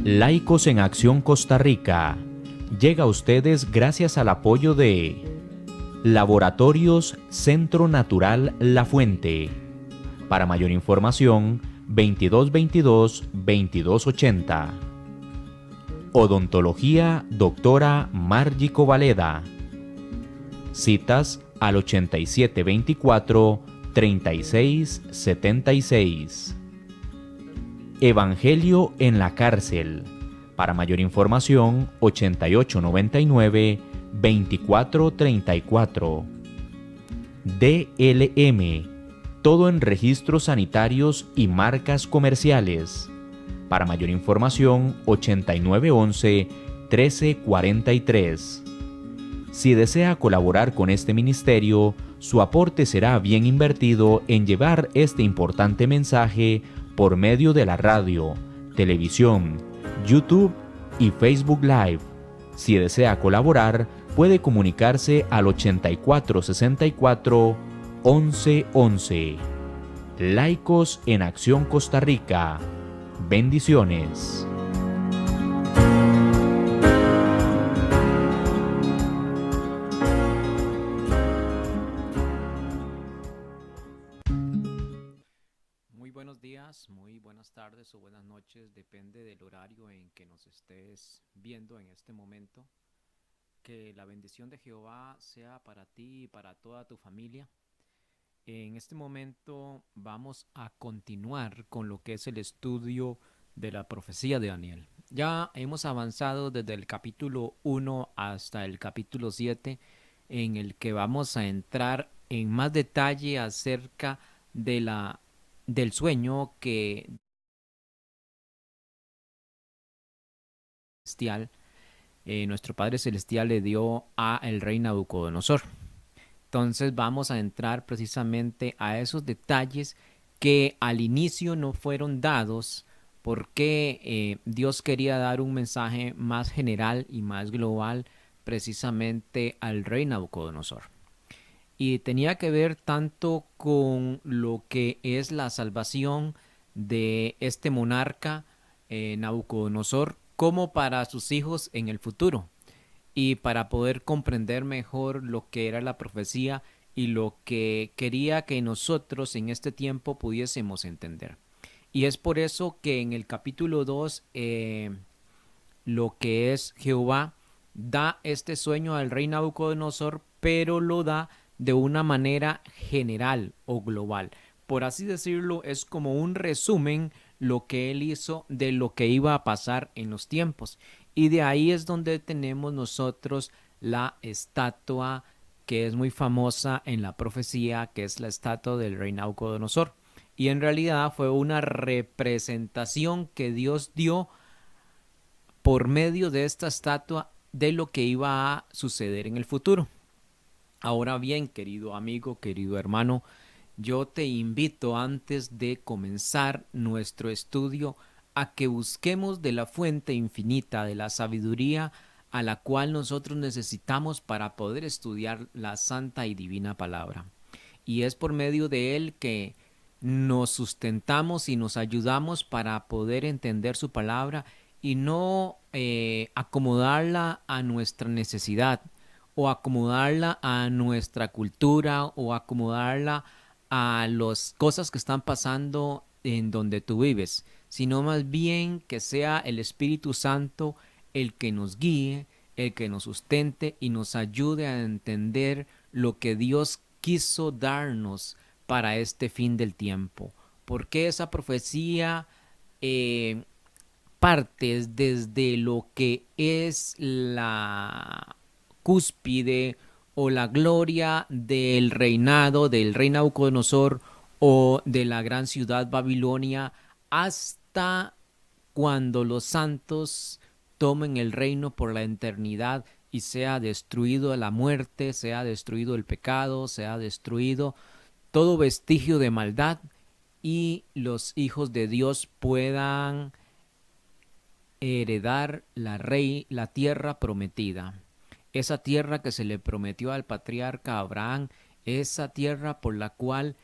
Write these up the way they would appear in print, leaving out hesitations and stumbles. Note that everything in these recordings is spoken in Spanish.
Laicos en Acción Costa Rica llega a ustedes gracias al apoyo de Laboratorios Centro Natural La Fuente. Para mayor información, 2222-2280. Odontología Doctora Margie Covaleda. Citas al 8724-3676. Evangelio en la cárcel. Para mayor información, 8899-2434. DLM. Todo en registros sanitarios y marcas comerciales. Para mayor información, 8911-1343. Si desea colaborar con este ministerio, su aporte será bien invertido en llevar este importante mensaje por medio de la radio, televisión, YouTube y Facebook Live. Si desea colaborar, puede comunicarse al 8464-1111. Laicos en Acción Costa Rica. Bendiciones. Muy buenos días, muy buenas tardes o buenas noches, depende del horario en que nos estés viendo en este momento. Que la bendición de Jehová sea para ti y para toda tu familia. En este momento vamos a continuar con lo que es el estudio de la profecía de Daniel. Ya hemos avanzado desde el capítulo 1 hasta el capítulo 7, en el que vamos a entrar en más detalle acerca del sueño que nuestro Padre Celestial le dio a el rey Nabucodonosor. Entonces vamos a entrar precisamente a esos detalles que al inicio no fueron dados porque Dios quería dar un mensaje más general y más global precisamente al rey Nabucodonosor. Y tenía que ver tanto con lo que es la salvación de este monarca Nabucodonosor como para sus hijos en el futuro, y para poder comprender mejor lo que era la profecía y lo que quería que nosotros en este tiempo pudiésemos entender. Y es por eso que en el capítulo 2, lo que es Jehová da este sueño al rey Nabucodonosor, pero lo da de una manera general o global. Por así decirlo, es como un resumen lo que él hizo de lo que iba a pasar en los tiempos. Y de ahí es donde tenemos nosotros la estatua que es muy famosa en la profecía, que es la estatua del rey Nabucodonosor. Y en realidad fue una representación que Dios dio por medio de esta estatua de lo que iba a suceder en el futuro. Ahora bien, querido amigo, querido hermano, yo te invito antes de comenzar nuestro estudio a que busquemos de la fuente infinita de la sabiduría a la cual nosotros necesitamos para poder estudiar la santa y divina palabra. Y es por medio de él que nos sustentamos y nos ayudamos para poder entender su palabra y no acomodarla a nuestra necesidad o acomodarla a nuestra cultura o acomodarla a las cosas que están pasando en donde tú vives, sino más bien que sea el Espíritu Santo el que nos guíe, el que nos sustente y nos ayude a entender lo que Dios quiso darnos para este fin del tiempo. Porque esa profecía parte desde lo que es la cúspide o la gloria del reinado del rey Nabucodonosor o de la gran ciudad Babilonia hasta cuando los santos tomen el reino por la eternidad y sea destruido la muerte, sea destruido el pecado, sea destruido todo vestigio de maldad y los hijos de Dios puedan heredar la tierra prometida. Esa tierra que se le prometió al patriarca Abraham, esa tierra por la cual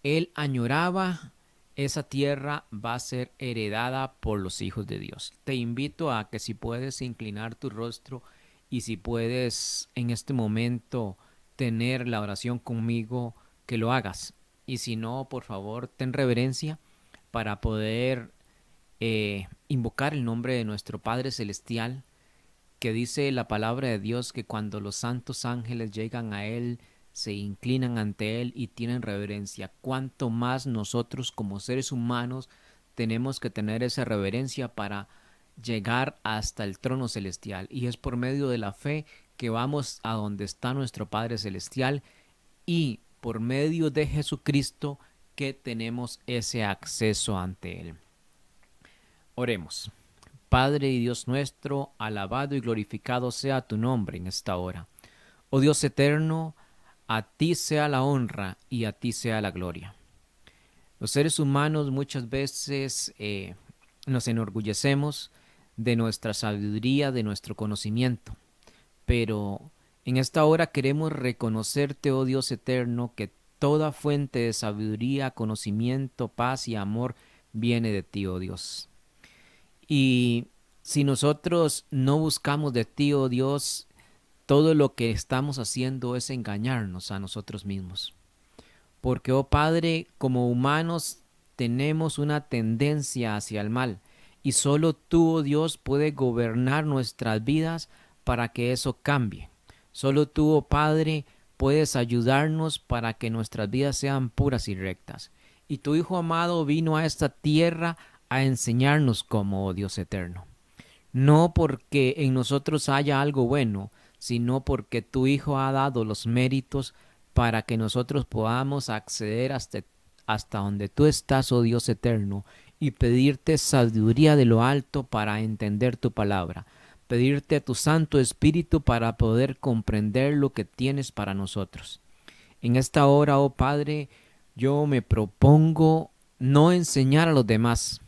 él añoraba esa tierra va a ser heredada por los hijos de Dios. Te invito a que si puedes inclinar tu rostro y si puedes en este momento tener la oración conmigo, que lo hagas. Y si no, por favor, ten reverencia para poder invocar el nombre de nuestro Padre Celestial, que dice la palabra de Dios que cuando los santos ángeles llegan a Él, se inclinan ante Él y tienen reverencia. Cuanto más nosotros como seres humanos tenemos que tener esa reverencia para llegar hasta el trono celestial. Y es por medio de la fe que vamos a donde está nuestro Padre Celestial y por medio de Jesucristo que tenemos ese acceso ante Él. Oremos. Padre y Dios nuestro, alabado y glorificado sea tu nombre en esta hora. Oh Dios eterno, a ti sea la honra y a ti sea la gloria. Los seres humanos muchas veces nos enorgullecemos de nuestra sabiduría, de nuestro conocimiento, pero en esta hora queremos reconocerte, oh Dios eterno, que toda fuente de sabiduría, conocimiento, paz y amor viene de ti, oh Dios. Y si nosotros no buscamos de ti, oh Dios, todo lo que estamos haciendo es engañarnos a nosotros mismos. Porque, oh Padre, como humanos tenemos una tendencia hacia el mal y solo tú, oh Dios, puedes gobernar nuestras vidas para que eso cambie. Solo tú, oh Padre, puedes ayudarnos para que nuestras vidas sean puras y rectas. Y tu Hijo amado vino a esta tierra a enseñarnos cómo, oh Dios eterno. No porque en nosotros haya algo bueno, sino porque tu Hijo ha dado los méritos para que nosotros podamos acceder hasta donde tú estás, oh Dios eterno, y pedirte sabiduría de lo alto para entender tu palabra, pedirte a tu Santo Espíritu para poder comprender lo que tienes para nosotros. En esta hora, oh Padre, yo me propongo no enseñar a los demás,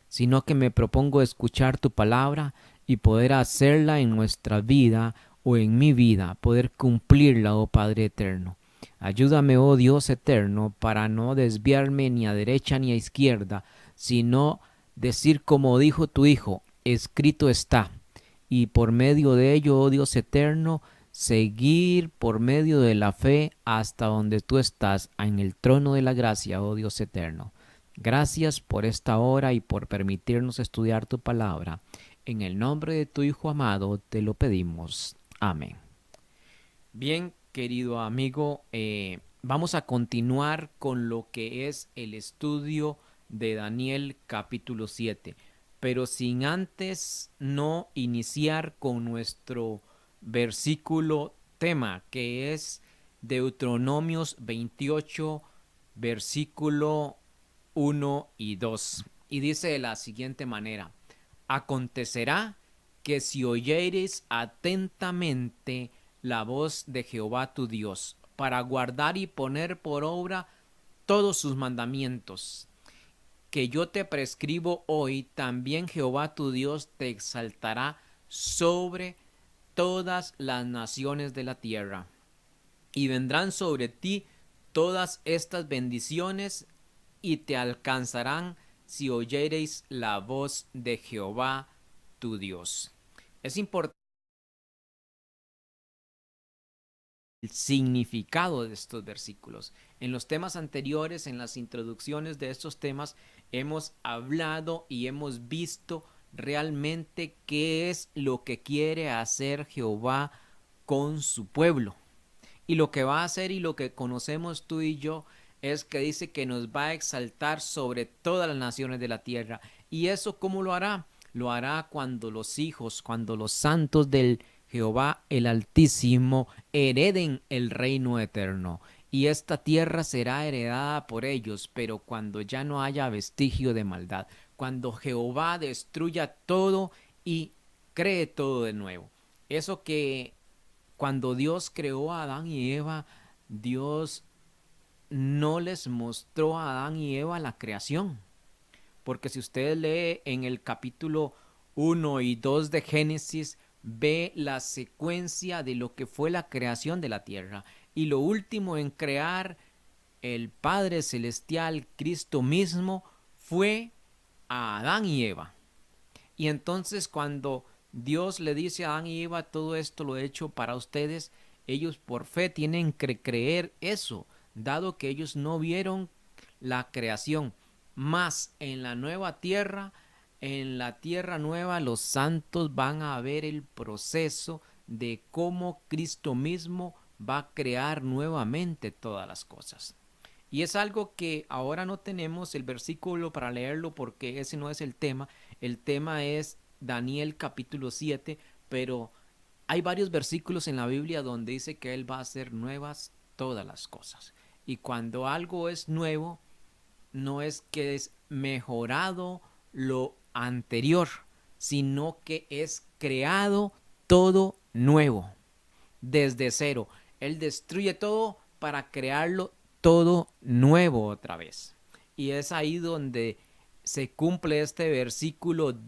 sino que me propongo escuchar tu palabra y poder hacerla en nuestra vida o en mi vida, poder cumplirla, oh Padre eterno. Ayúdame, oh Dios eterno, para no desviarme ni a derecha ni a izquierda, sino decir como dijo tu Hijo, escrito está. Y por medio de ello, oh Dios eterno, seguir por medio de la fe hasta donde tú estás, en el trono de la gracia, oh Dios eterno. Gracias por esta hora y por permitirnos estudiar tu palabra. En el nombre de tu Hijo amado te lo pedimos. Amén. Bien, querido amigo, vamos a continuar con lo que es el estudio de Daniel capítulo 7, pero sin antes no iniciar con nuestro versículo tema, que es Deuteronomios 28, versículo 1 y 2. Y dice de la siguiente manera: acontecerá que si oyereis atentamente la voz de Jehová tu Dios, para guardar y poner por obra todos sus mandamientos, que yo te prescribo hoy, también Jehová tu Dios te exaltará sobre todas las naciones de la tierra. Y vendrán sobre ti todas estas bendiciones y te alcanzarán si oyereis la voz de Jehová tu Dios. Es importante el significado de estos versículos. En los temas anteriores, en las introducciones de estos temas, hemos hablado y hemos visto realmente qué es lo que quiere hacer Jehová con su pueblo. Y lo que va a hacer y lo que conocemos tú y yo es que dice que nos va a exaltar sobre todas las naciones de la tierra. ¿Y eso cómo lo hará? Lo hará cuando los hijos, cuando los santos del Jehová el Altísimo hereden el reino eterno. Y esta tierra será heredada por ellos, pero cuando ya no haya vestigio de maldad, cuando Jehová destruya todo y cree todo de nuevo. Eso que cuando Dios creó a Adán y Eva, Dios no les mostró a Adán y Eva la creación. Porque si usted lee en el capítulo 1 y 2 de Génesis, ve la secuencia de lo que fue la creación de la tierra. Y lo último en crear el Padre Celestial, Cristo mismo, fue a Adán y Eva. Y entonces cuando Dios le dice a Adán y Eva, todo esto lo he hecho para ustedes, ellos por fe tienen que creer eso, dado que ellos no vieron la creación. Más en la nueva tierra, en la tierra nueva, los santos van a ver el proceso de cómo Cristo mismo va a crear nuevamente todas las cosas. Y es algo que ahora no tenemos el versículo para leerlo porque ese no es el tema. El tema es Daniel capítulo 7, pero hay varios versículos en la Biblia donde dice que Él va a hacer nuevas todas las cosas. Y cuando algo es nuevo, no es que es mejorado lo anterior, sino que es creado todo nuevo, desde cero. Él destruye todo para crearlo todo nuevo otra vez. Y es ahí donde se cumple este versículo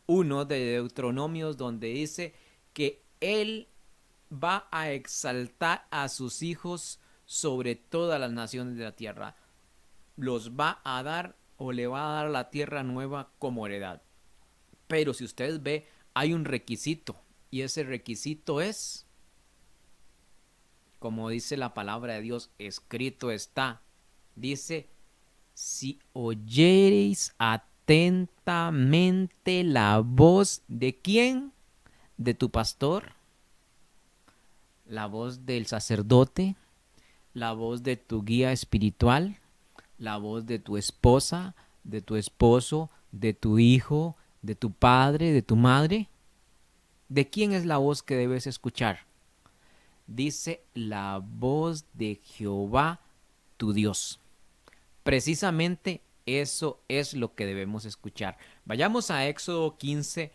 1 de Deuteronomios, donde dice que Él va a exaltar a sus hijos sobre todas las naciones de la tierra. Los va a dar o le va a dar la tierra nueva como heredad. Pero si ustedes ven, hay un requisito, y ese requisito es, como dice la palabra de Dios, escrito está. Dice, si oyereis atentamente la voz de ¿quién? De tu pastor, la voz del sacerdote, la voz de tu guía espiritual, la voz de tu esposa, de tu esposo, de tu hijo, de tu padre, de tu madre. ¿De quién es la voz que debes escuchar? Dice la voz de Jehová tu Dios. Precisamente eso es lo que debemos escuchar. Vayamos a Éxodo 15,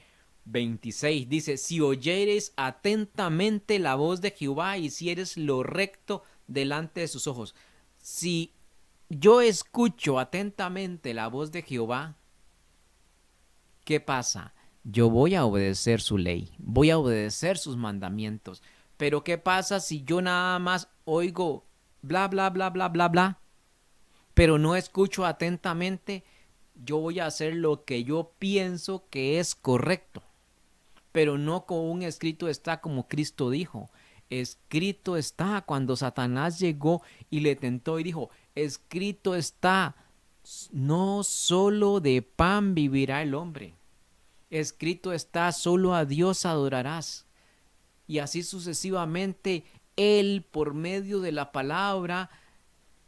26. Dice, si oyeres atentamente la voz de Jehová y hicieres lo recto delante de sus ojos. Si yo escucho atentamente la voz de Jehová, ¿qué pasa? Yo voy a obedecer su ley, voy a obedecer sus mandamientos. Pero ¿qué pasa si yo nada más oigo bla, bla, bla, bla, bla, bla, pero no escucho atentamente? Yo voy a hacer lo que yo pienso que es correcto, pero no como un escrito está, como Cristo dijo. Escrito está, cuando Satanás llegó y le tentó y dijo, escrito está, no solo de pan vivirá el hombre. Escrito está, solo a Dios adorarás. Y así sucesivamente, él por medio de la palabra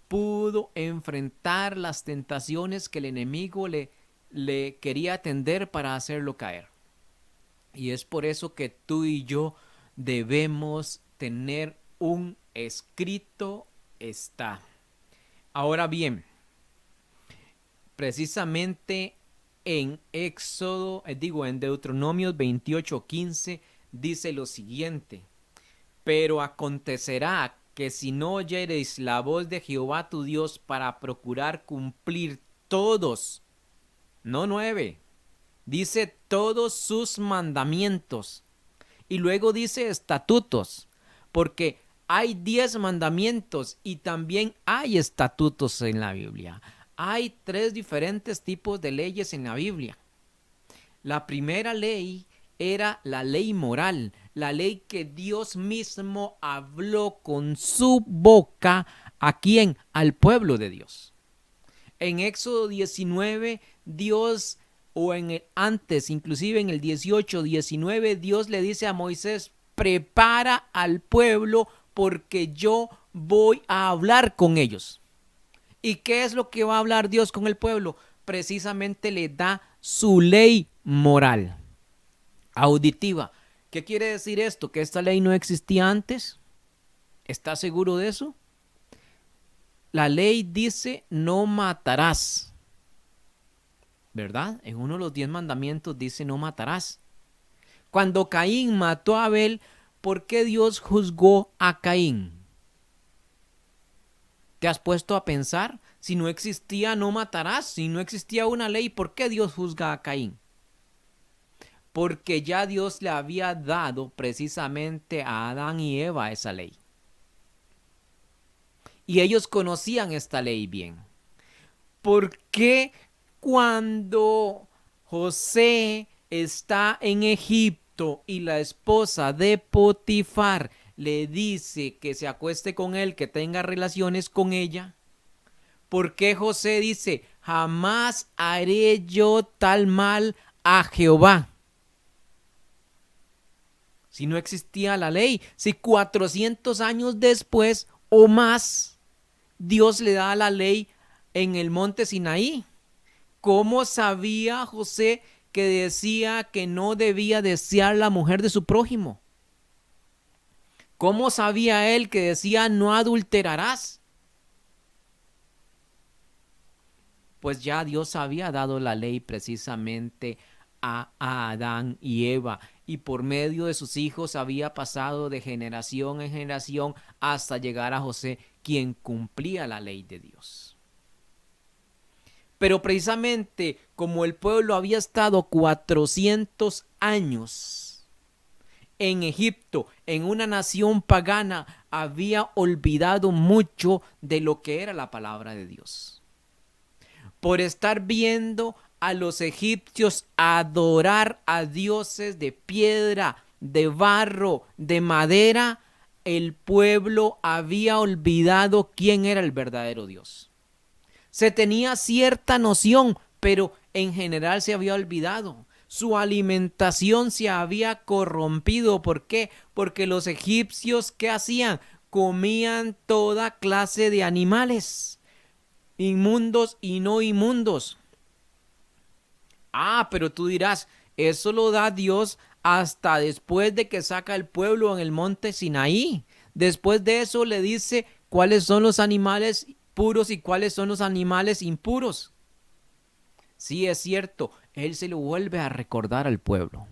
pudo enfrentar las tentaciones que el enemigo le quería tender para hacerlo caer. Y es por eso que tú y yo debemos tener un escrito está. Ahora bien, precisamente en en Deuteronomios 28:15 dice lo siguiente: pero acontecerá que si no oyereis la voz de Jehová tu Dios para procurar cumplir todos, no 9, dice todos sus mandamientos. Y luego dice estatutos, porque hay 10 mandamientos y también hay estatutos en la Biblia. Hay 3 diferentes tipos de leyes en la Biblia. La primera ley era la ley moral, la ley que Dios mismo habló con su boca. ¿A quién? Al pueblo de Dios. En Éxodo 19, Dios, antes, inclusive en el 18, 19, Dios le dice a Moisés, prepara al pueblo porque yo voy a hablar con ellos. ¿Y qué es lo que va a hablar Dios con el pueblo? Precisamente le da su ley moral, auditiva. ¿Qué quiere decir esto? ¿Que esta ley no existía antes? ¿Estás seguro de eso? La ley dice no matarás, ¿verdad? En uno de los 10 mandamientos dice no matarás. Cuando Caín mató a Abel, ¿por qué Dios juzgó a Caín? ¿Te has puesto a pensar? Si no existía no matarás, si no existía una ley, ¿por qué Dios juzga a Caín? Porque ya Dios le había dado precisamente a Adán y Eva esa ley. y ellos conocían esta ley bien. ¿Por qué cuando José está en Egipto y la esposa de Potifar le dice que se acueste con él, que tenga relaciones con ella? ¿Por qué José dice, jamás haré yo tal mal a Jehová? Si no existía la ley, si 400 años después o más, Dios le da la ley en el monte Sinaí. ¿Cómo sabía José que decía que no debía desear la mujer de su prójimo? ¿Cómo sabía él que decía no adulterarás? Pues ya Dios había dado la ley precisamente a Adán y Eva, y por medio de sus hijos había pasado de generación en generación hasta llegar a José, quien cumplía la ley de Dios. Pero precisamente como el pueblo había estado 400 años en Egipto, en una nación pagana, había olvidado mucho de lo que era la palabra de Dios. Por estar viendo a los egipcios adorar a dioses de piedra, de barro, de madera, el pueblo había olvidado quién era el verdadero Dios. Se tenía cierta noción, pero en general se había olvidado. Su alimentación se había corrompido. ¿Por qué? Porque los egipcios, ¿qué hacían? Comían toda clase de animales, inmundos y no inmundos. Pero tú dirás, eso lo da Dios hasta después de que saca al pueblo en el monte Sinaí. Después de eso le dice cuáles son los animales puros y cuáles son los animales impuros. Sí, es cierto, él se lo vuelve a recordar al pueblo.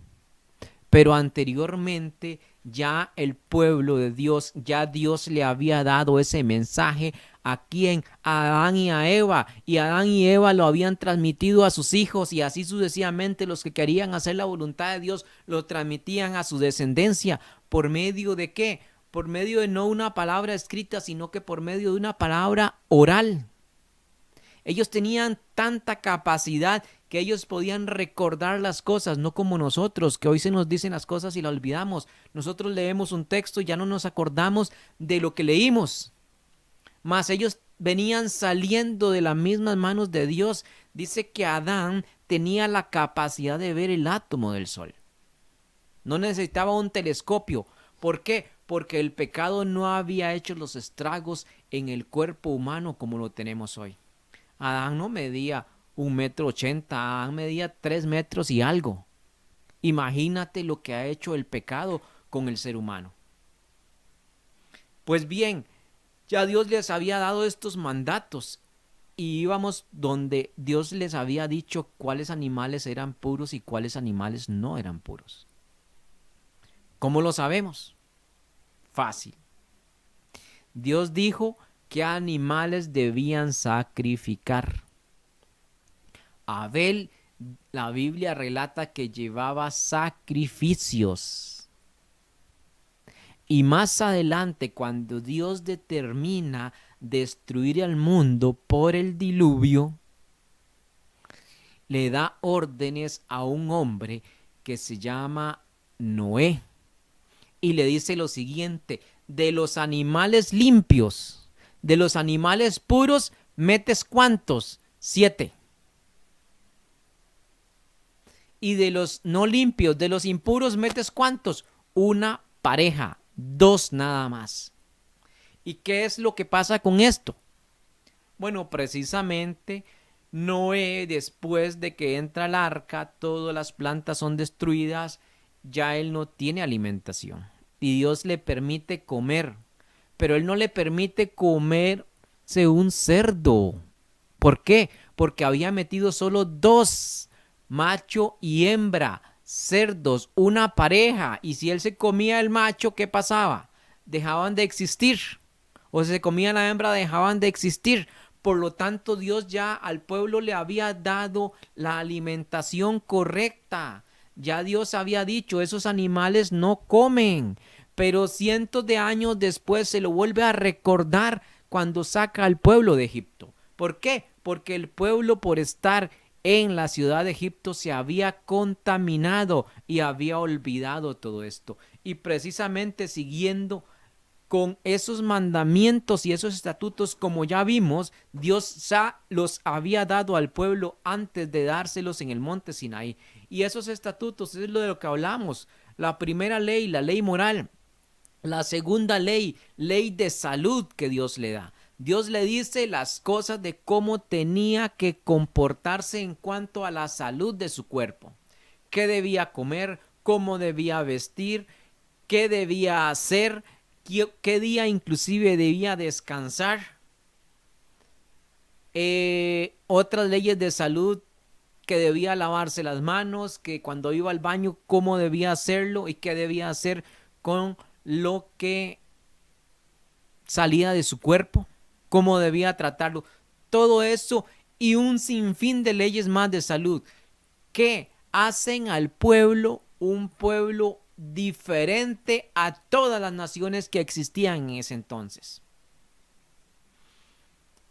Pero anteriormente ya el pueblo de Dios, ya Dios le había dado ese mensaje a quién, a Adán y a Eva, y Adán y Eva lo habían transmitido a sus hijos, y así sucesivamente los que querían hacer la voluntad de Dios lo transmitían a su descendencia. ¿Por medio de qué? Por medio de no una palabra escrita, sino que por medio de una palabra oral. Ellos tenían tanta capacidad que ellos podían recordar las cosas, no como nosotros, que hoy se nos dicen las cosas y las olvidamos. Nosotros leemos un texto y ya no nos acordamos de lo que leímos. Mas ellos venían saliendo de las mismas manos de Dios. Dice que Adán tenía la capacidad de ver el átomo del sol. No necesitaba un telescopio. ¿Por qué? Porque el pecado no había hecho los estragos en el cuerpo humano como lo tenemos hoy. Adán no medía 1,80 m, Adán medía 3 metros y algo. Imagínate lo que ha hecho el pecado con el ser humano. Pues bien, ya Dios les había dado estos mandatos y íbamos donde Dios les había dicho cuáles animales eran puros y cuáles animales no eran puros. ¿Cómo lo sabemos? Fácil. Dios dijo qué animales debían sacrificar. Abel, la Biblia relata que llevaba sacrificios. Y más adelante, cuando Dios determina destruir al mundo por el diluvio, le da órdenes a un hombre que se llama Noé. Y le dice lo siguiente: de los animales limpios, de los animales puros, metes ¿cuántos? 7. Y de los no limpios, de los impuros, metes ¿cuántos? Una pareja, 2 nada más. ¿Y qué es lo que pasa con esto? Bueno, precisamente Noé, después de que entra al arca, todas las plantas son destruidas, ya él no tiene alimentación. Y Dios le permite comer, pero él no le permite comerse un cerdo. ¿Por qué? Porque había metido solo 2, macho y hembra, cerdos, una pareja. Y si él se comía el macho, ¿qué pasaba? Dejaban de existir. O si se comía la hembra, dejaban de existir. Por lo tanto, Dios ya al pueblo le había dado la alimentación correcta. Ya Dios había dicho, esos animales no comen. Pero cientos de años después se lo vuelve a recordar cuando saca al pueblo de Egipto. ¿Por qué? Porque el pueblo, por estar en la ciudad de Egipto, se había contaminado y había olvidado todo esto. Y precisamente siguiendo con esos mandamientos y esos estatutos, como ya vimos, Dios ya los había dado al pueblo antes de dárselos en el monte Sinaí. Y esos estatutos es lo de lo que hablamos. La primera ley, la ley moral. La segunda ley, ley de salud que Dios le da. Dios le dice las cosas de cómo tenía que comportarse en cuanto a la salud de su cuerpo. Qué debía comer, cómo debía vestir, qué debía hacer, qué día inclusive debía descansar. Otras leyes de salud, que debía lavarse las manos, que cuando iba al baño cómo debía hacerlo y qué debía hacer con lo que salía de su cuerpo, cómo debía tratarlo. Todo eso y un sinfín de leyes más de salud que hacen al pueblo un pueblo diferente a todas las naciones que existían en ese entonces.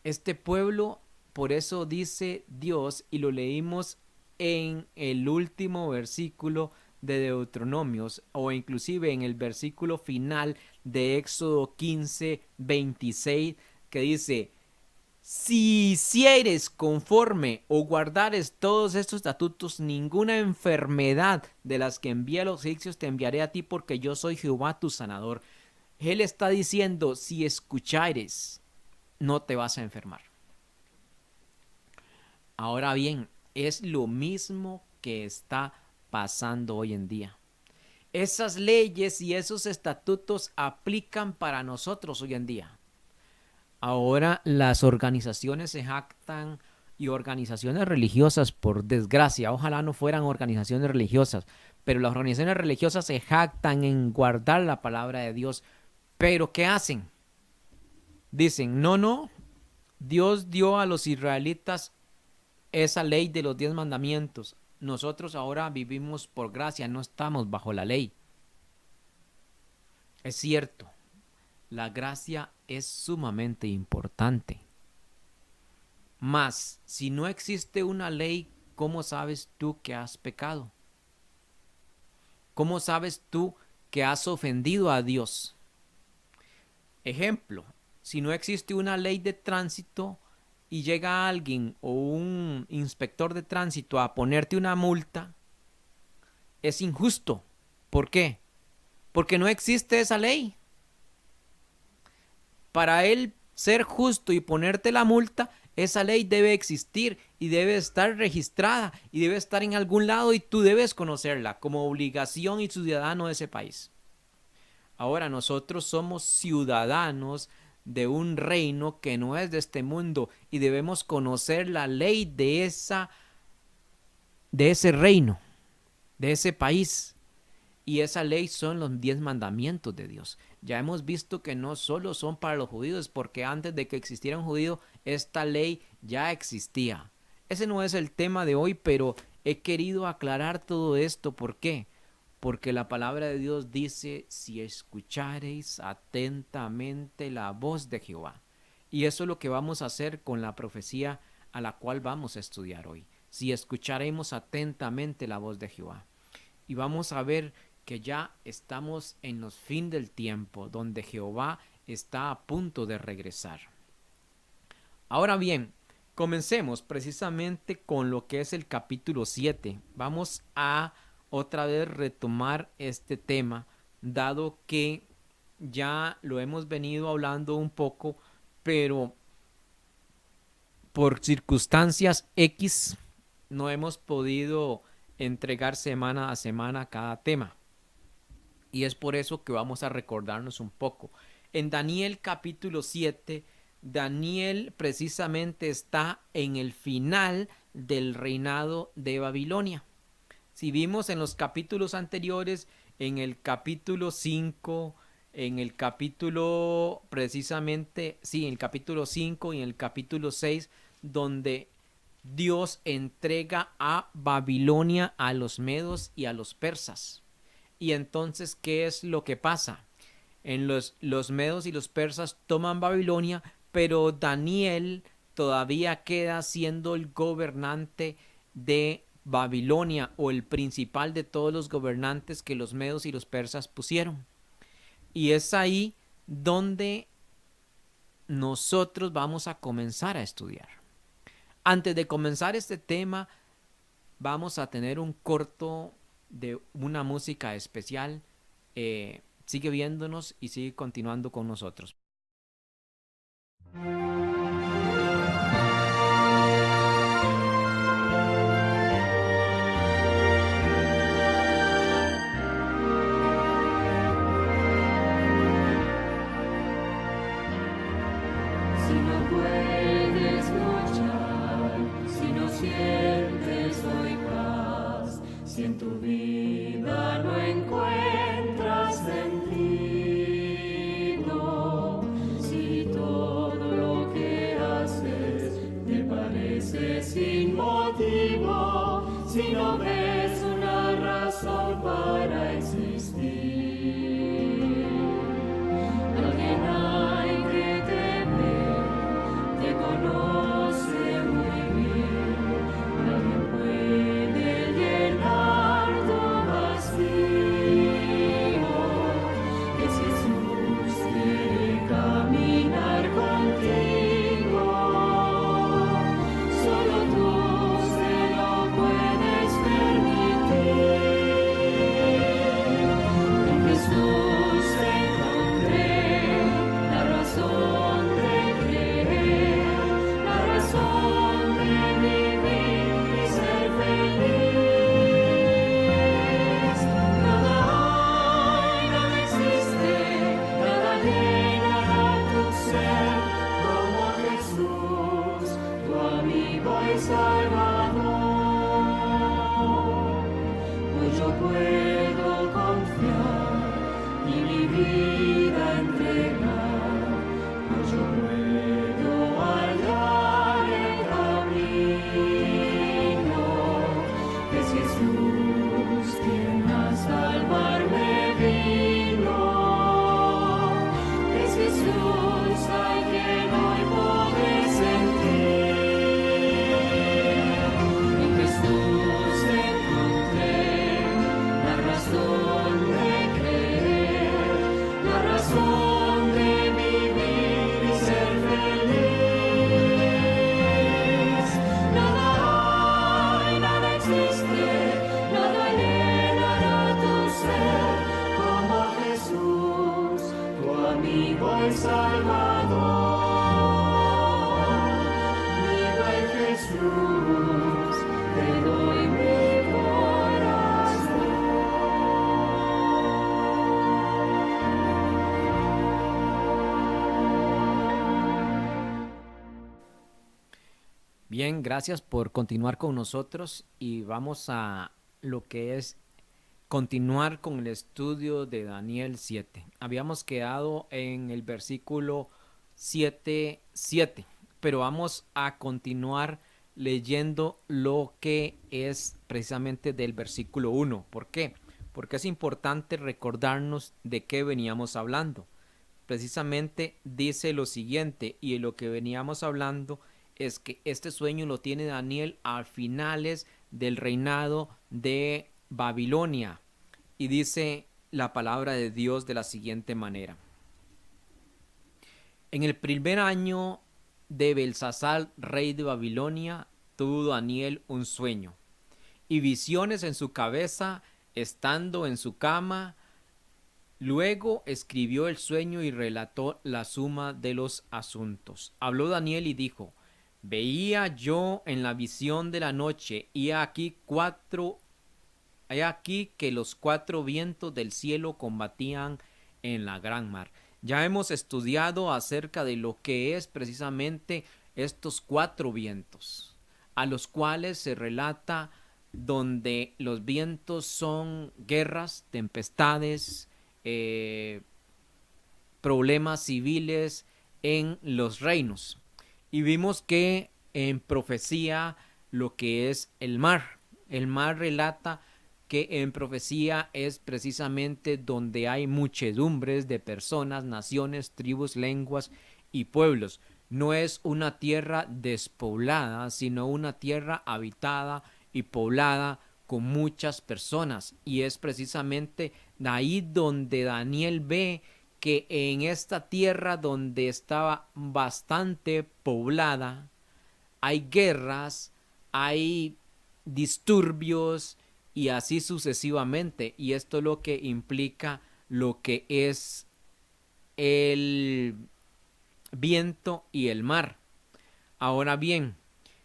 Este pueblo, por eso dice Dios, y lo leímos en el último versículo de Deuteronomios, o inclusive en el versículo final de Éxodo 15, 26, que dice: si hicieres conforme o guardares todos estos estatutos, ninguna enfermedad de las que envié a los egipcios te enviaré a ti, porque yo soy Jehová tu sanador. Él está diciendo, si escuchares, no te vas a enfermar. Ahora bien, es lo mismo que está pasando hoy en día. Esas leyes y esos estatutos aplican para nosotros hoy en día. Ahora las organizaciones se jactan, y organizaciones religiosas, por desgracia, ojalá no fueran organizaciones religiosas, pero las organizaciones religiosas se jactan en guardar la palabra de Dios. ¿Pero qué hacen? Dicen, no, Dios dio a los israelitas esa ley de los 10 mandamientos. Nosotros ahora vivimos por gracia, no estamos bajo la ley. Es cierto, la gracia es sumamente importante. Mas, si no existe una ley, ¿cómo sabes tú que has pecado? ¿Cómo sabes tú que has ofendido a Dios? Ejemplo, si no existe una ley de tránsito y llega alguien o un inspector de tránsito a ponerte una multa, es injusto. ¿Por qué? Porque no existe esa ley. Para él ser justo y ponerte la multa, esa ley debe existir y debe estar registrada y debe estar en algún lado, y tú debes conocerla como obligación y ciudadano de ese país. Ahora nosotros somos ciudadanos de un reino que no es de este mundo y debemos conocer la ley de ese reino, de ese país. Y esa ley son los 10 mandamientos de Dios. Ya hemos visto que no solo son para los judíos, porque antes de que existiera un judío, esta ley ya existía. Ese no es el tema de hoy, pero he querido aclarar todo esto. ¿Por qué? Porque la palabra de Dios dice, si escuchareis atentamente la voz de Jehová. Y eso es lo que vamos a hacer con la profecía a la cual vamos a estudiar hoy. Si escucharemos atentamente la voz de Jehová. Y vamos a ver que ya estamos en los fin del tiempo, donde Jehová está a punto de regresar. Ahora bien, comencemos precisamente con lo que es el capítulo 7. Vamos a otra vez retomar este tema, dado que ya lo hemos venido hablando un poco, pero por circunstancias X no hemos podido entregar semana a semana cada tema. Y es por eso que vamos a recordarnos un poco. En Daniel capítulo 7, Daniel precisamente está en el final del reinado de Babilonia. Si vimos en los capítulos anteriores, en el capítulo 5, en el capítulo precisamente, sí, en el capítulo 5 y en el capítulo 6, donde Dios entrega a Babilonia a los medos y a los persas. Y entonces, ¿qué es lo que pasa? Los medos y los persas toman Babilonia, pero Daniel todavía queda siendo el gobernante de Babilonia, o el principal de todos los gobernantes que los medos y los persas pusieron. Y es ahí donde nosotros vamos a comenzar a estudiar. Antes de comenzar este tema, vamos a tener un corto de una música especial. Sigue viéndonos y sigue continuando con nosotros. Si no puedes luchar, si no sientes hoy paz, si en tu vida no encuentras sentido, si todo lo que haces te parece sin motivo, si no ves una razón para existir, alguien hay que te ve, te conoce muy bien, nadie puede llenar tu vacío. Es Jesús, quiere caminar contigo, solo tú se lo puedes permitir. En Jesús encontré la razón de creer, la razón de vivir y ser feliz. Nada hay, nada existe, nada llenará tu ser como Jesús, tu amigo y Salvador. Hoy yo puedo confiar y mi vida entregar. Hoy yo puedo hallar el camino. Es Jesús quien a salvarme vino. Es Jesús al quien hoy podré sentir. En Jesús encontré la razón de creer, la razón de vivir y ser feliz. Nada hay, nada existe, nada llenará tu ser como Jesús, tu amigo y Salvador. Viva en Jesús, te doy mi corazón. Bien, gracias por continuar con nosotros y vamos a lo que es continuar con el estudio de Daniel 7. Habíamos quedado en el versículo 7:7, pero vamos a continuar leyendo lo que es precisamente del versículo 1. ¿Por qué? Porque es importante recordarnos de qué veníamos hablando. Precisamente dice lo siguiente, y de lo que veníamos hablando es que este sueño lo tiene Daniel a finales del reinado de Babilonia. Y dice la palabra de Dios de la siguiente manera: en el primer año de Belsasar, rey de Babilonia, tuvo Daniel un sueño y visiones en su cabeza, estando en su cama. Luego escribió el sueño y relató la suma de los asuntos. Habló Daniel y dijo: veía yo en la visión de la noche, y he aquí que los 4 vientos del cielo combatían en la gran mar. Ya hemos estudiado acerca de lo que es precisamente estos 4 vientos, a los cuales se relata donde los vientos son guerras, tempestades, problemas civiles en los reinos. Y vimos que en profecía lo que es el mar relata que en profecía es precisamente donde hay muchedumbres de personas, naciones, tribus, lenguas y pueblos. no es una tierra despoblada, sino una tierra habitada y poblada con muchas personas. Y es precisamente de ahí donde Daniel ve que en esta tierra donde estaba bastante poblada, hay guerras, hay disturbios y así sucesivamente. Y esto es lo que implica lo que es el viento y el mar. Ahora bien,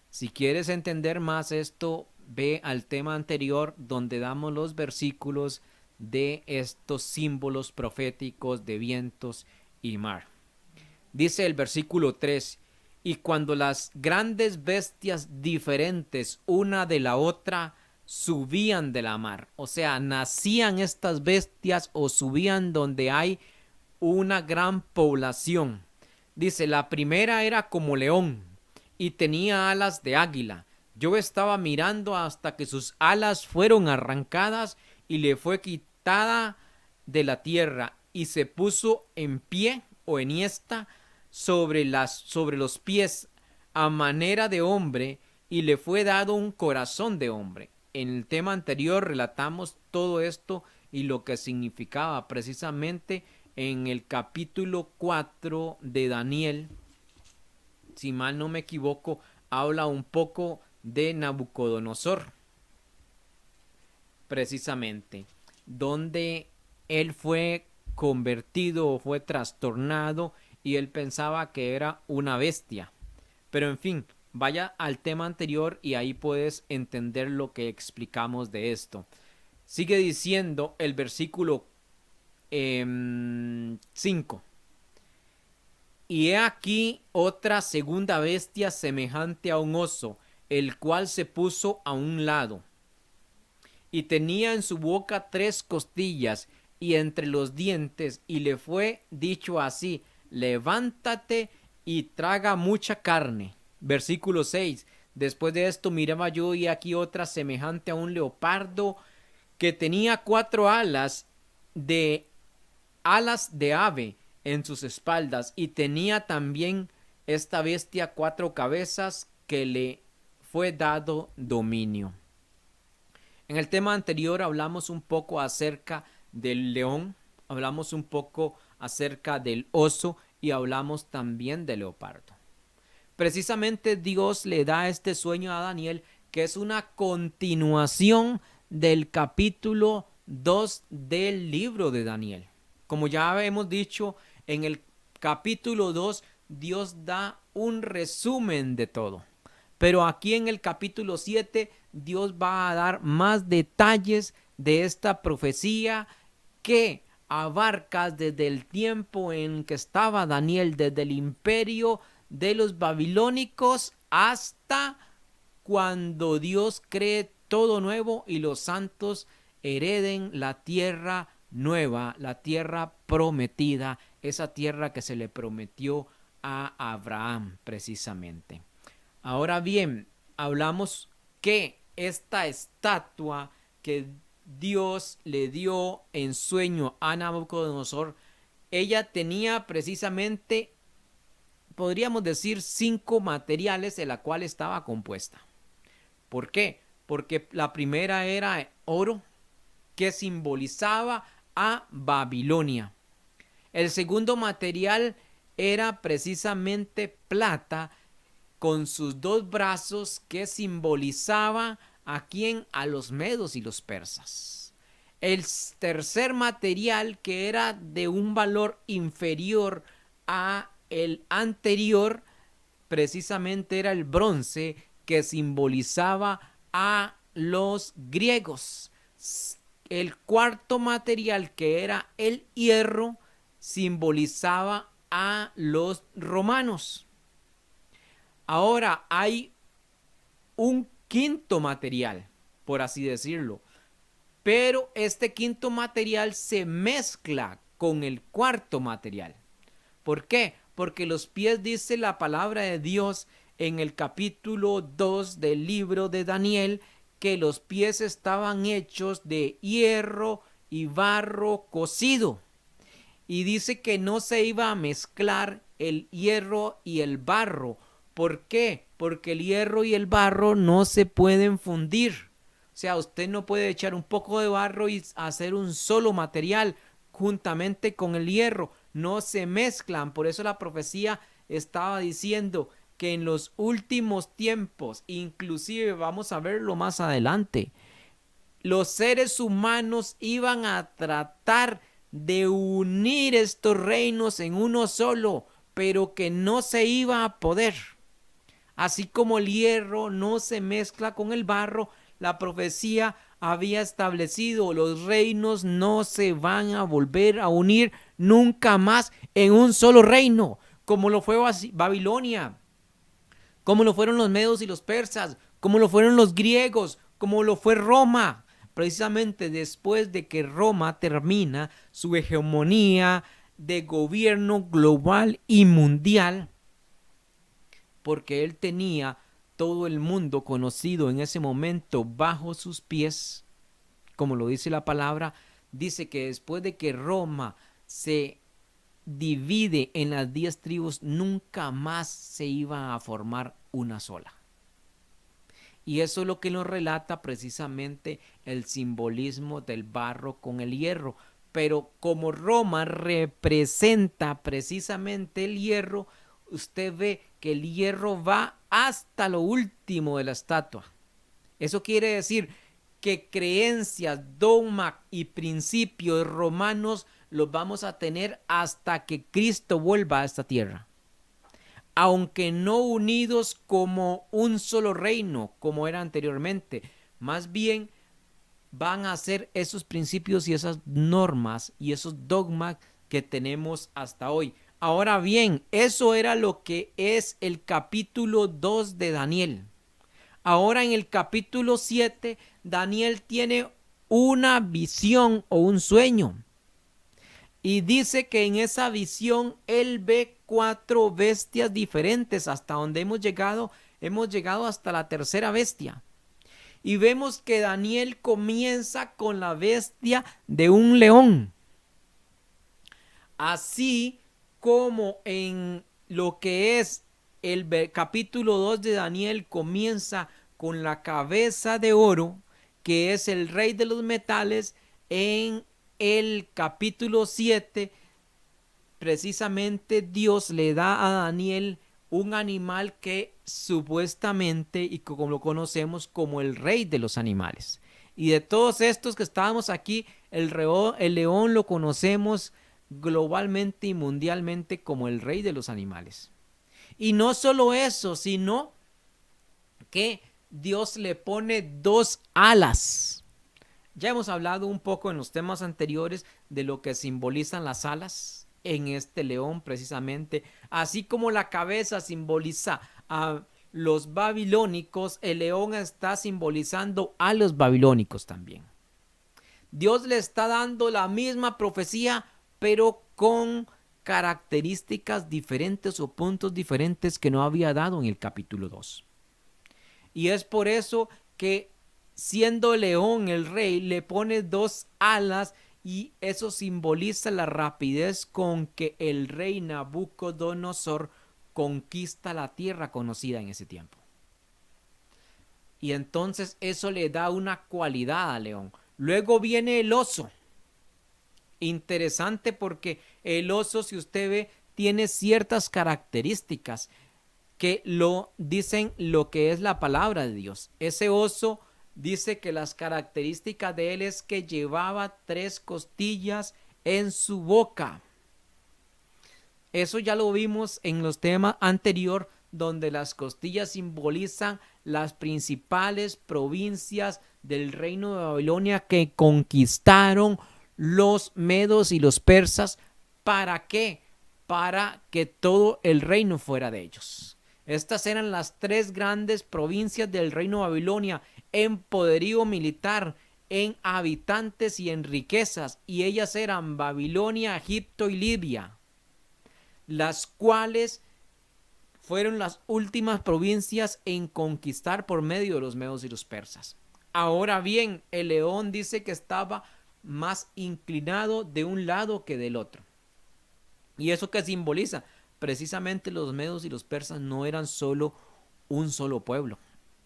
si quieres entender más esto, ve al tema anterior donde damos los versículos de estos símbolos proféticos de vientos y mar. Dice el versículo 3: y cuando las grandes bestias diferentes una de la otra subían de la mar, o sea, nacían estas bestias o subían donde hay una gran población. Dice, la primera era como león y tenía alas de águila. Yo estaba mirando hasta que sus alas fueron arrancadas y le fue quitada de la tierra y se puso en pie o enhiesta sobre los pies a manera de hombre y le fue dado un corazón de hombre. En el tema anterior relatamos todo esto y lo que significaba precisamente en el capítulo 4 de Daniel. Si mal no me equivoco, habla un poco de Nabucodonosor, precisamente, donde él fue convertido o fue trastornado y él pensaba que era una bestia. Pero en fin, vaya al tema anterior y ahí puedes entender lo que explicamos de esto. Sigue diciendo el versículo 5. Y he aquí otra segunda bestia semejante a un oso, el cual se puso a un lado. Y tenía en su boca 3 costillas y entre los dientes, y le fue dicho así: levántate y traga mucha carne. Versículo 6. Después de esto miraba yo y aquí otra semejante a un leopardo, que tenía 4 alas de ave en sus espaldas, y tenía también esta bestia 4 cabezas, que le fue dado dominio. En el tema anterior hablamos un poco acerca del león, hablamos un poco acerca del oso y hablamos también del leopardo. Precisamente Dios le da este sueño a Daniel, que es una continuación del capítulo 2 del libro de Daniel. Como ya hemos dicho, en el capítulo 2 Dios da un resumen de todo. Pero aquí en el capítulo 7 Dios va a dar más detalles de esta profecía que abarca desde el tiempo en que estaba Daniel, desde el imperio de los babilónicos hasta cuando Dios cree todo nuevo y los santos hereden la tierra nueva, la tierra prometida, esa tierra que se le prometió a Abraham precisamente. Ahora bien, hablamos que esta estatua que Dios le dio en sueño a Nabucodonosor, ella tenía precisamente, podríamos decir, 5 materiales de la cual estaba compuesta. ¿Por qué? Porque la primera era oro, que simbolizaba a Babilonia. El segundo material era precisamente plata, con sus 2 brazos, que simbolizaba a quién, a los medos y los persas. El tercer material, que era de un valor inferior a el anterior, precisamente era el bronce, que simbolizaba a los griegos. El cuarto material, que era el hierro, simbolizaba a los romanos. Ahora hay un quinto material, por así decirlo, pero este quinto material se mezcla con el cuarto material. ¿Por qué? Porque los pies, dice la palabra de Dios en el capítulo 2 del libro de Daniel, que los pies estaban hechos de hierro y barro cocido. Y dice que no se iba a mezclar el hierro y el barro. ¿Por qué? Porque el hierro y el barro no se pueden fundir. O sea, usted no puede echar un poco de barro y hacer un solo material juntamente con el hierro. No se mezclan. Por eso la profecía estaba diciendo que en los últimos tiempos, inclusive vamos a verlo más adelante, los seres humanos iban a tratar de unir estos reinos en uno solo, pero que no se iba a poder. Así como el hierro no se mezcla con el barro, la profecía había establecido, los reinos no se van a volver a unir nunca más en un solo reino, como lo fue Babilonia, como lo fueron los medos y los persas, como lo fueron los griegos, como lo fue Roma. Precisamente después de que Roma termina su hegemonía de gobierno global y mundial, porque él tenía todo el mundo conocido en ese momento bajo sus pies, como lo dice la palabra, dice que después de que Roma se divide en las 10 tribus, nunca más se iba a formar una sola. Y eso es lo que nos relata precisamente el simbolismo del barro con el hierro. Pero como Roma representa precisamente el hierro, usted ve que el hierro va hasta lo último de la estatua. Eso quiere decir que creencias, dogma y principios romanos los vamos a tener hasta que Cristo vuelva a esta tierra. Aunque no unidos como un solo reino, como era anteriormente, más bien van a ser esos principios y esas normas y esos dogmas que tenemos hasta hoy. Ahora bien, eso era lo que es el capítulo 2 de Daniel. Ahora en el capítulo 7, Daniel tiene una visión o un sueño. Y dice que en esa visión él ve 4 bestias diferentes. Hasta donde hemos llegado hasta la tercera bestia. Y vemos que Daniel comienza con la bestia de un león. Así como en lo que es el capítulo 2 de Daniel comienza con la cabeza de oro, que es el rey de los metales, en el capítulo 7, precisamente Dios le da a Daniel un animal que supuestamente y como lo conocemos como el rey de los animales. Y de todos estos que estábamos aquí, el león lo conocemos globalmente y mundialmente como el rey de los animales. Y no solo eso, sino que Dios le pone 2 alas. Ya hemos hablado un poco en los temas anteriores de lo que simbolizan las alas en este león precisamente. Así como la cabeza simboliza a los babilónicos, el león está simbolizando a los babilónicos también. Dios le está dando la misma profecía, pero con características diferentes o puntos diferentes que no había dado en el capítulo 2. Y es por eso que siendo león el rey le pone 2 alas y eso simboliza la rapidez con que el rey Nabucodonosor conquista la tierra conocida en ese tiempo. Y entonces eso le da una cualidad al león. Luego viene el oso. Interesante porque el oso, si usted ve, tiene ciertas características que lo dicen lo que es la palabra de Dios. Ese oso dice que las características de él es que llevaba 3 costillas en su boca. Eso ya lo vimos en los temas anteriores, donde las costillas simbolizan las principales provincias del reino de Babilonia que conquistaron los medos y los persas. ¿Para qué? Para que todo el reino fuera de ellos. Estas eran las 3 grandes provincias del reino de Babilonia en poderío militar, en habitantes y en riquezas, y ellas eran Babilonia, Egipto y Libia, las cuales fueron las últimas provincias en conquistar por medio de los medos y los persas. Ahora bien, el león dice que estaba más inclinado de un lado que del otro. ¿Y eso qué simboliza? precisamente los medos y los persas no eran solo un solo pueblo.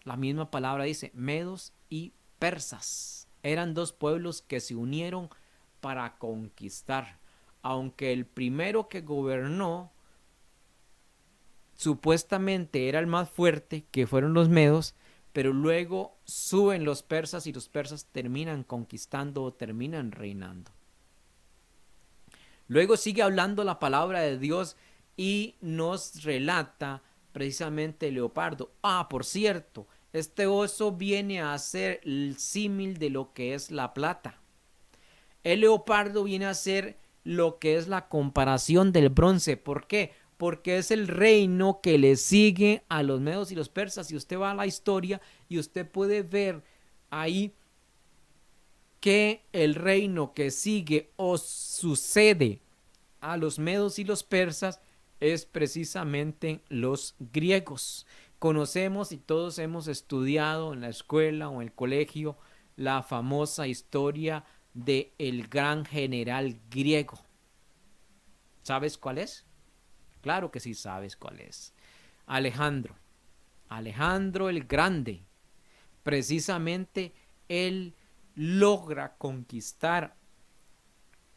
La misma palabra dice medos y persas. Eran dos pueblos que se unieron para conquistar. Aunque el primero que gobernó supuestamente era el más fuerte, que fueron los medos, pero luego suben los persas y los persas terminan conquistando o terminan reinando. Luego sigue hablando la palabra de Dios y nos relata precisamente el leopardo. Por cierto, este oso viene a ser el símil de lo que es la plata. El leopardo viene a ser lo que es la comparación del bronce. ¿Por qué? Porque es el reino que le sigue a los medos y los persas. Si usted va a la historia y usted puede ver ahí que el reino que sigue o sucede a los medos y los persas es precisamente los griegos. Conocemos y todos hemos estudiado en la escuela o en el colegio la famosa historia de el gran general griego. ¿Sabes cuál es? Claro que sí sabes cuál es. Alejandro. Alejandro el Grande. Precisamente él logra conquistar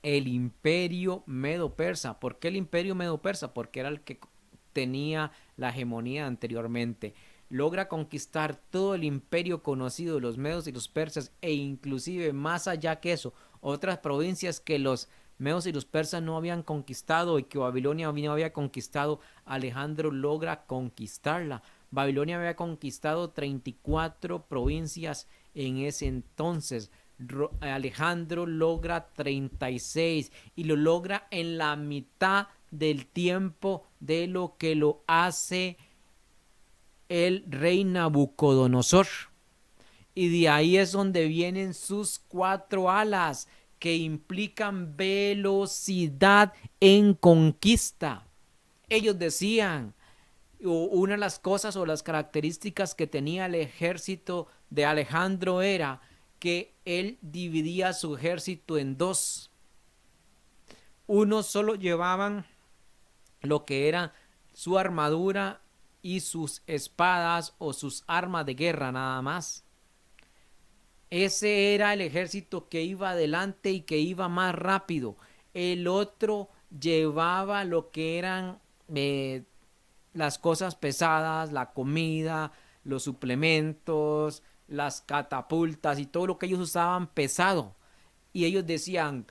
el imperio medo-persa. ¿Por qué el imperio medo-persa? Porque era el que tenía la hegemonía anteriormente. Logra conquistar todo el imperio conocido de los medos y los persas e inclusive más allá que eso, otras provincias que los medos y los persas no habían conquistado y que Babilonia no había conquistado, Alejandro logra conquistarla. Babilonia había conquistado 34 provincias en ese entonces. Alejandro logra 36 y lo logra en la mitad del tiempo de lo que lo hace el rey Nabucodonosor. Y de ahí es donde vienen sus 4 alas que implican velocidad en conquista. Ellos decían, una de las cosas o las características que tenía el ejército de Alejandro era que él dividía su ejército en 2. Unos solo llevaban lo que era su armadura y sus espadas o sus armas de guerra nada más. Ese era el ejército que iba adelante y que iba más rápido. El otro llevaba lo que eran las cosas pesadas, la comida, los suplementos, las catapultas y todo lo que ellos usaban pesado. Y ellos decían,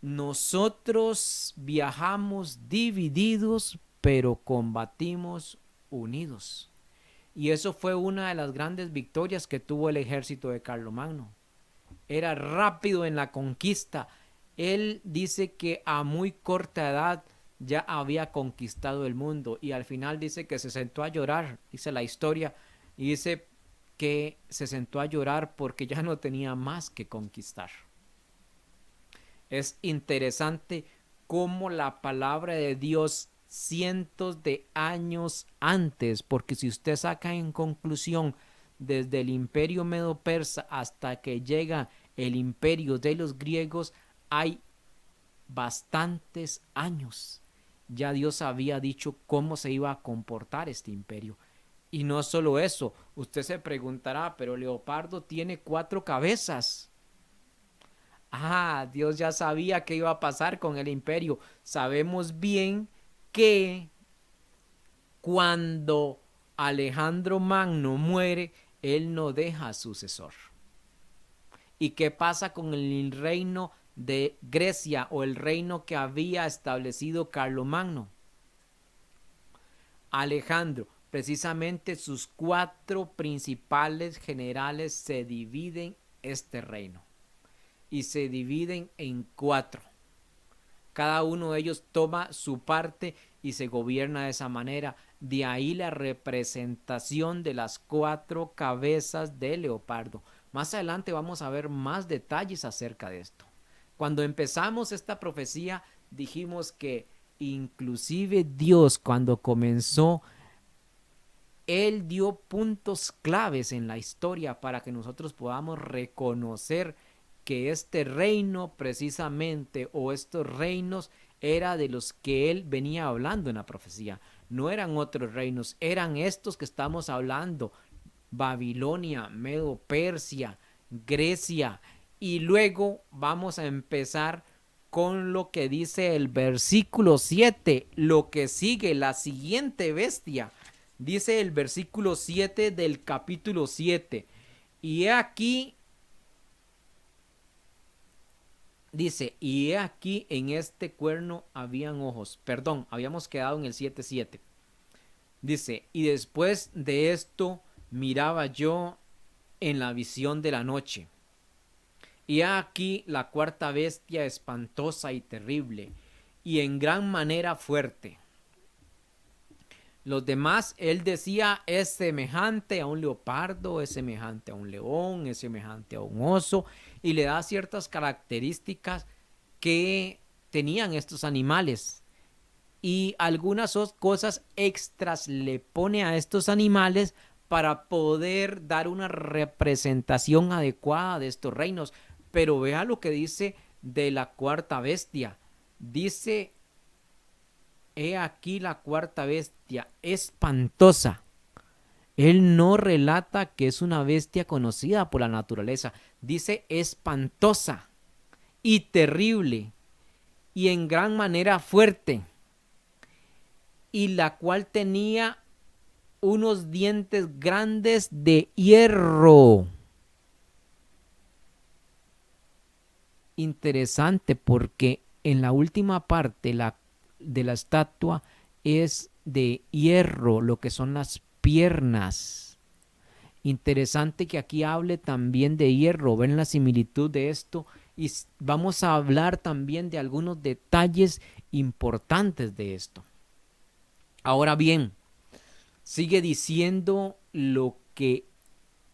nosotros viajamos divididos, pero combatimos unidos. Y eso fue una de las grandes victorias que tuvo el ejército de Carlomagno. Era rápido en la conquista. Él dice que a muy corta edad ya había conquistado el mundo y al final dice que se sentó a llorar, dice la historia, y dice que se sentó a llorar porque ya no tenía más que conquistar. Es interesante cómo la palabra de Dios cientos de años antes, porque si usted saca en conclusión desde el imperio medo-persa hasta que llega el imperio de los griegos, hay bastantes años. Ya Dios había dicho cómo se iba a comportar este imperio. Y no solo eso, usted se preguntará, pero Leopardo tiene 4 cabezas. Dios ya sabía qué iba a pasar con el imperio. Sabemos bien que cuando Alejandro Magno muere, él no deja sucesor. ¿Y qué pasa con el reino de Grecia o el reino que había establecido Carlomagno? Alejandro, precisamente sus 4 principales generales se dividen este reino y se dividen en 4. Cada uno de ellos toma su parte y se gobierna de esa manera. De ahí la representación de las 4 cabezas de leopardo. Más adelante vamos a ver más detalles acerca de esto. Cuando empezamos esta profecía dijimos que inclusive Dios cuando comenzó, Él dio puntos claves en la historia para que nosotros podamos reconocer que este reino precisamente o estos reinos era de los que él venía hablando en la profecía. No eran otros reinos, eran estos que estamos hablando: Babilonia, Medo, Persia, Grecia. Y luego vamos a empezar con lo que dice el versículo 7, lo que sigue, la siguiente bestia. Dice el versículo 7 del capítulo 7. Y he aquí, dice, y he aquí en este cuerno habían ojos. Perdón, habíamos quedado en el 7:7. Dice, y después de esto miraba yo en la visión de la noche. Y he aquí la cuarta bestia, espantosa y terrible, y en gran manera fuerte. Los demás, él decía, es semejante a un leopardo, es semejante a un león, es semejante a un oso, y le da ciertas características que tenían estos animales. Y algunas cosas extras le pone a estos animales para poder dar una representación adecuada de estos reinos. Pero vea lo que dice de la cuarta bestia. Dice, he aquí la cuarta bestia, espantosa. Él no relata que es una bestia conocida por la naturaleza. Dice espantosa y terrible y en gran manera fuerte, y la cual tenía unos dientes grandes de hierro. Interesante, porque en la última parte de la estatua es de hierro, lo que son las piernas. Interesante que aquí hable también de hierro. Ven la similitud de esto, y vamos a hablar también de algunos detalles importantes de esto. Ahora bien, sigue diciendo lo que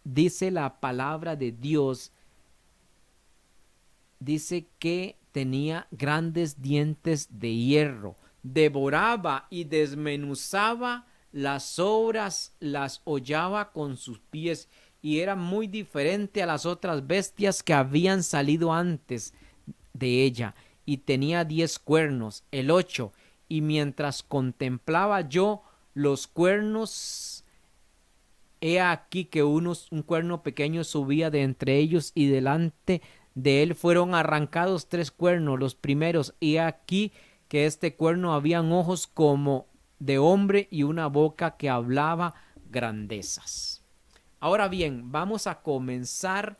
dice la palabra de Dios. Dice que tenía grandes dientes de hierro, devoraba y desmenuzaba las obras, las hollaba con sus pies, y era muy diferente a las otras bestias que habían salido antes de ella, y tenía 10 cuernos, el 8, y mientras contemplaba yo los cuernos, he aquí que un cuerno pequeño subía de entre ellos, y delante de él fueron arrancados 3 cuernos, los primeros, y aquí que este cuerno habían ojos como de hombre y una boca que hablaba grandezas. Ahora bien, vamos a comenzar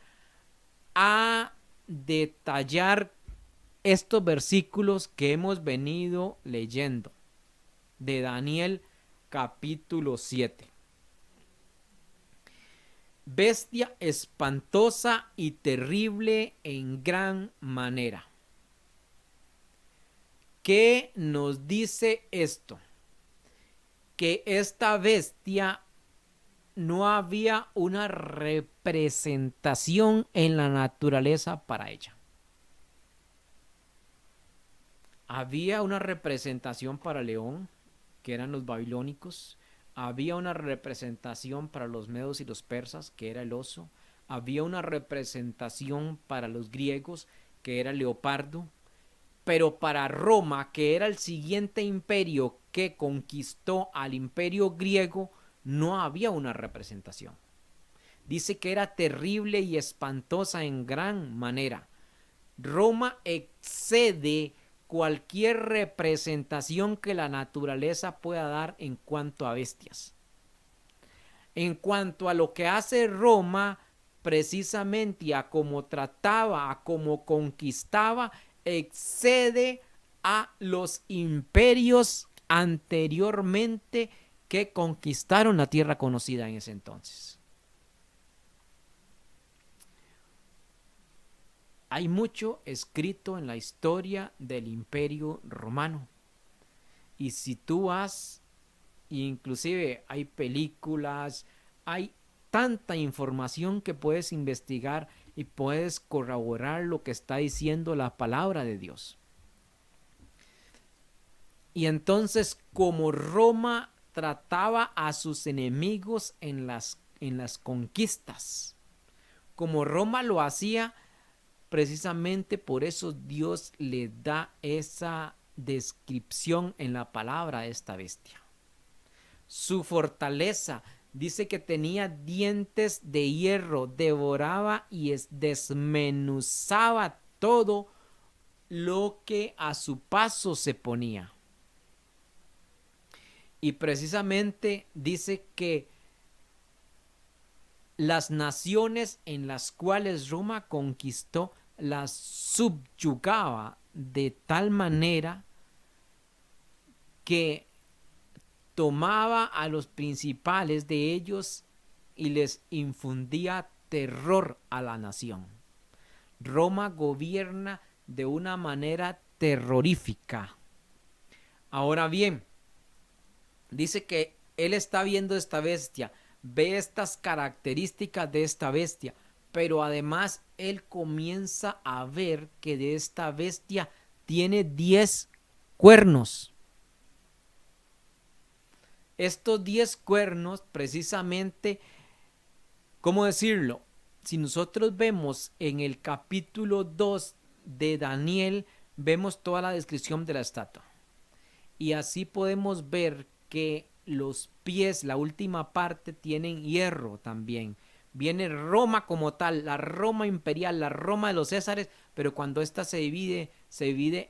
a detallar estos versículos que hemos venido leyendo de Daniel capítulo 7. Bestia espantosa y terrible en gran manera. ¿Qué nos dice esto? Que esta bestia no había una representación en la naturaleza para ella. Había una representación para el león, que eran los babilónicos. Había una representación para los medos y los persas, que era el oso. Había una representación para los griegos, que era el leopardo. Pero para Roma, que era el siguiente imperio que conquistó al imperio griego, no había una representación. Dice que era terrible y espantosa en gran manera. Roma excede cualquier representación que la naturaleza pueda dar en cuanto a bestias. En cuanto a lo que hace Roma, precisamente a cómo trataba, a cómo conquistaba, excede a los imperios anteriormente que conquistaron la tierra conocida en ese entonces. Hay mucho escrito en la historia del Imperio Romano. Y si tú vas, inclusive hay películas, hay tanta información que puedes investigar y puedes corroborar lo que está diciendo la palabra de Dios. Y entonces, como Roma trataba a sus enemigos en las conquistas, como Roma lo hacía, precisamente por eso Dios le da esa descripción en la palabra de esta bestia. Su fortaleza, dice que tenía dientes de hierro, devoraba y desmenuzaba todo lo que a su paso se ponía. Y precisamente dice que las naciones en las cuales Roma conquistó las subyugaba de tal manera que tomaba a los principales de ellos y les infundía terror a la nación. Roma gobierna de una manera terrorífica. Ahora bien, dice que él está viendo esta bestia, ve estas características de esta bestia, pero además él comienza a ver que de esta bestia tiene 10 cuernos. Estos 10 cuernos, precisamente, ¿cómo decirlo? Si nosotros vemos en el capítulo 2 de Daniel, vemos toda la descripción de la estatua. Y así podemos ver que los pies, la última parte, tienen hierro también. Viene Roma como tal, la Roma imperial, la Roma de los Césares, pero cuando ésta se divide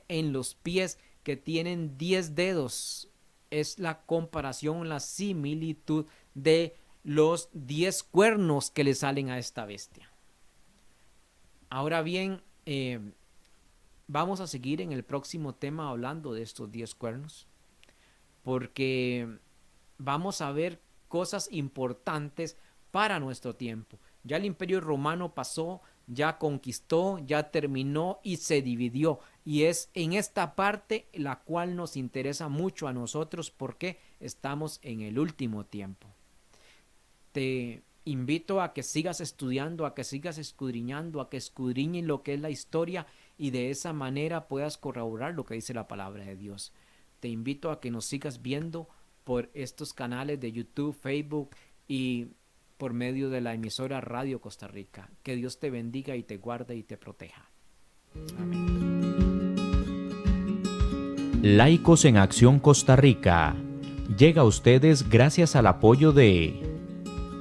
en los pies que tienen 10 dedos. Es la comparación, la similitud de los 10 cuernos que le salen a esta bestia. Ahora bien, vamos a seguir en el próximo tema hablando de estos 10 cuernos, porque vamos a ver cosas importantes para nuestro tiempo. Ya el Imperio Romano pasó, ya conquistó, ya terminó y se dividió. Y es en esta parte la cual nos interesa mucho a nosotros porque estamos en el último tiempo. Te invito a que sigas estudiando, a que sigas escudriñando, a que escudriñes lo que es la historia y de esa manera puedas corroborar lo que dice la palabra de Dios. Te invito a que nos sigas viendo por estos canales de YouTube, Facebook y por medio de la emisora Radio Costa Rica. Que Dios te bendiga y te guarde y te proteja. Amén. Laicos en Acción Costa Rica llega a ustedes gracias al apoyo de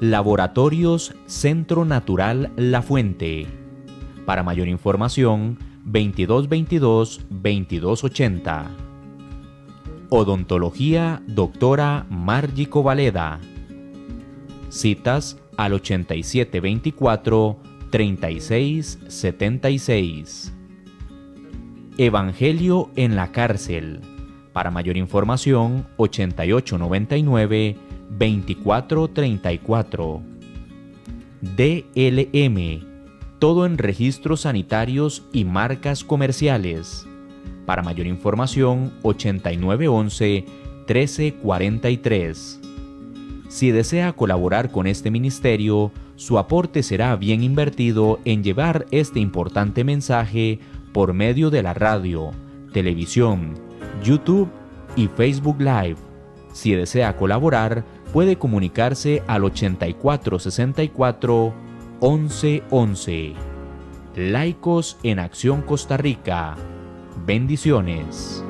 Laboratorios Centro Natural La Fuente. Para mayor información, 2222-2280. Odontología Doctora Margie Covaleda. Citas al 8724-3676. Evangelio en la cárcel. Para mayor información, 8899-2434. DLM. Todo en registros sanitarios y marcas comerciales. Para mayor información, 8911-1343. Si desea colaborar con este ministerio, su aporte será bien invertido en llevar este importante mensaje por medio de la radio, televisión, YouTube y Facebook Live. Si desea colaborar, puede comunicarse al 8464-1111. Laicos en Acción Costa Rica. Bendiciones.